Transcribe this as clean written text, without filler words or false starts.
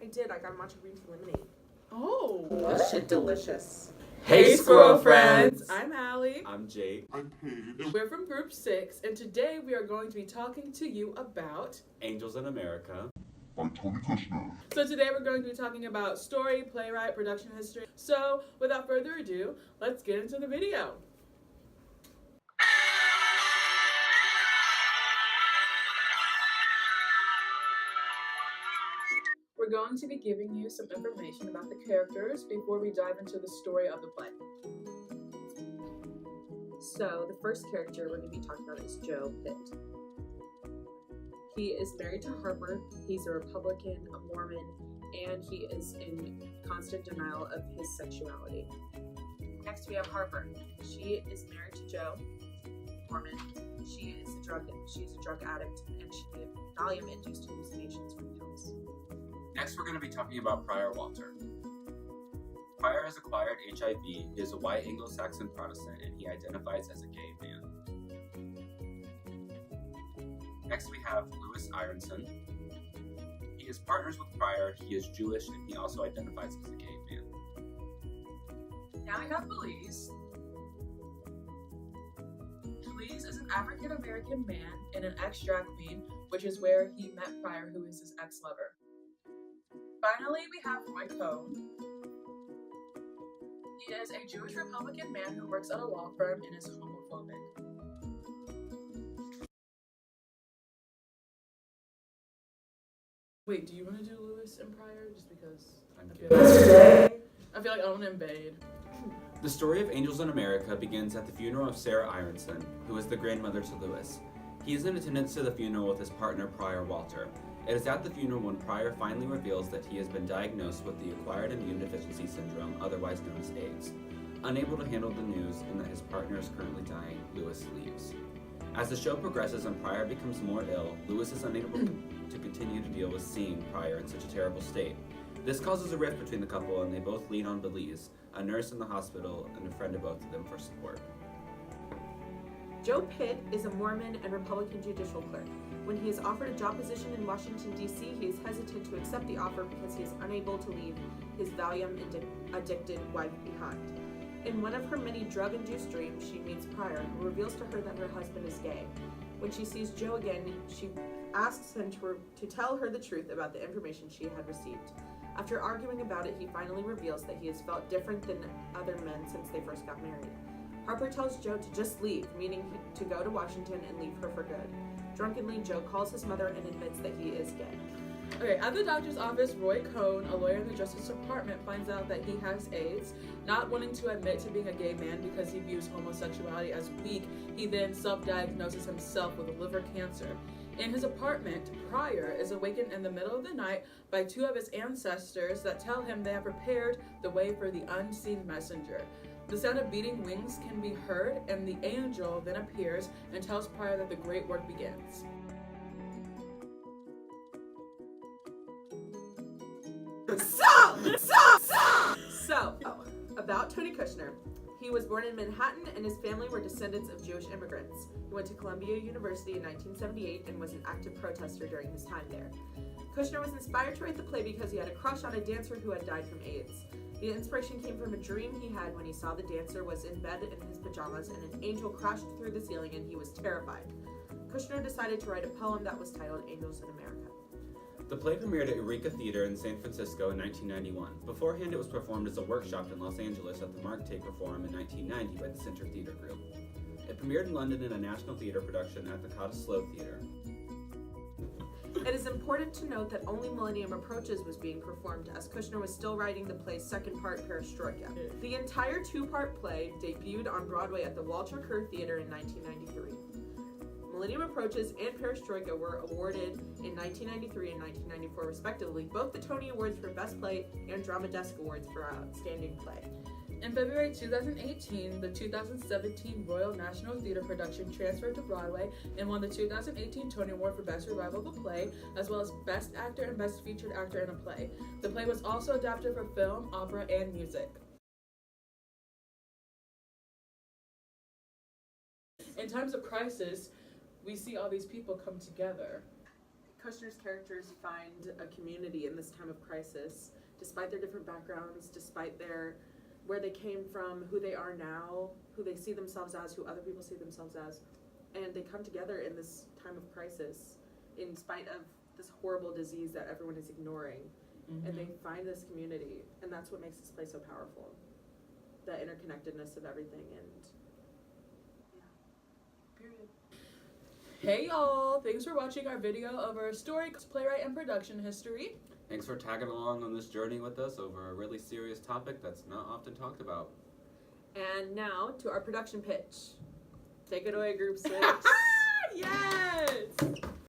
I did. I got a matcha green tea lemonade. Oh. That shit delicious. Hey, Squirrel Friends! I'm Allie. I'm Jake. I'm Paige. We're from Group 6, and today we are going to be talking to you about... Angels in America. By Tony Kushner. So today we're going to be talking about story, playwright, production history. So, without further ado, let's get into the video. We're going to be giving you some information about the characters before we dive into the story of the play. So, the first character we're going to be talking about is Joe Pitt. He is married to Harper. He's a Republican, a Mormon, and he is in constant denial of his sexuality. Next, we have Harper. She is married to Joe, Mormon. She's a drug addict, and she has Valium-induced hallucinations from pills. Next, we're going to be talking about Prior Walter. Prior has acquired HIV, he is a white Anglo-Saxon Protestant, and he identifies as a gay man. Next, we have Lewis Ironson. He is partners with Prior, he is Jewish, and he also identifies as a gay man. Now we have Belize. Belize is an African-American man and an ex-drag queen, which is where he met Prior, who is his ex-lover. Finally, we have Roy Cohn. He is a Jewish Republican man who works at a law firm and is homophobic. Wait, do you want to do Lewis and Prior? Just because I feel like I want to invade. The story of Angels in America begins at the funeral of Sarah Ironson, who is the grandmother to Lewis. He is in attendance to the funeral with his partner Prior Walter. It is at the funeral when Prior finally reveals that he has been diagnosed with the acquired immune deficiency syndrome, otherwise known as AIDS. Unable to handle the news and that his partner is currently dying, Lewis leaves. As the show progresses and Prior becomes more ill, Lewis is unable to continue to deal with seeing Prior in such a terrible state. This causes a rift between the couple and they both lean on Belize, a nurse in the hospital and a friend of both of them, for support. Joe Pitt is a Mormon and Republican judicial clerk. When he is offered a job position in Washington, D.C., he is hesitant to accept the offer because he is unable to leave his Valium-addicted wife behind. In one of her many drug-induced dreams, she meets Prior, who reveals to her that her husband is gay. When she sees Joe again, she asks him to tell her the truth about the information she had received. After arguing about it, he finally reveals that he has felt different than other men since they first got married. Harper tells Joe to just leave, meaning to go to Washington and leave her for good. Drunkenly, Joe calls his mother and admits that he is gay. Okay, at the doctor's office, Roy Cohn, a lawyer in the Justice Department, finds out that he has AIDS. Not wanting to admit to being a gay man because he views homosexuality as weak, he then self-diagnoses himself with liver cancer. In his apartment, Prior is awakened in the middle of the night by two of his ancestors that tell him they have prepared the way for the unseen messenger. The sound of beating wings can be heard, and the angel then appears and tells Prior that the great work begins. So, about Tony Kushner. He was born in Manhattan, and his family were descendants of Jewish immigrants. He went to Columbia University in 1978 and was an active protester during his time there. Kushner was inspired to write the play because he had a crush on a dancer who had died from AIDS. The inspiration came from a dream he had when he saw the dancer was in bed in his pajamas and an angel crashed through the ceiling and he was terrified. Kushner decided to write a poem that was titled Angels in America. The play premiered at Eureka Theater in San Francisco in 1991. Beforehand, it was performed as a workshop in Los Angeles at the Mark Taper Forum in 1990 by the Center Theatre Group. It premiered in London in a National Theatre production at the Cottesloe Theatre. It is important to note that only Millennium Approaches was being performed, as Kushner was still writing the play's second part, Perestroika. The entire two-part play debuted on Broadway at the Walter Kerr Theatre in 1993. Millennium Approaches and Perestroika were awarded in 1993 and 1994 respectively, both the Tony Awards for Best Play and Drama Desk Awards for Outstanding Play. In February 2018, the 2017 Royal National Theatre production transferred to Broadway and won the 2018 Tony Award for Best Revival of a Play, as well as Best Actor and Best Featured Actor in a Play. The play was also adapted for film, opera, and music. In times of crisis, we see all these people come together. Kushner's characters find a community in this time of crisis, despite their different backgrounds, despite where they came from, who they are now, who they see themselves as, who other people see themselves as, and they come together in this time of crisis, in spite of this horrible disease that everyone is ignoring, and they find this community, and that's what makes this place so powerful. The interconnectedness of everything, and period. Hey y'all! Thanks for watching our video of our story, playwright, and production history. Thanks for tagging along on this journey with us over a really serious topic that's not often talked about. And now to our production pitch. Take it away, Group 6. Yes!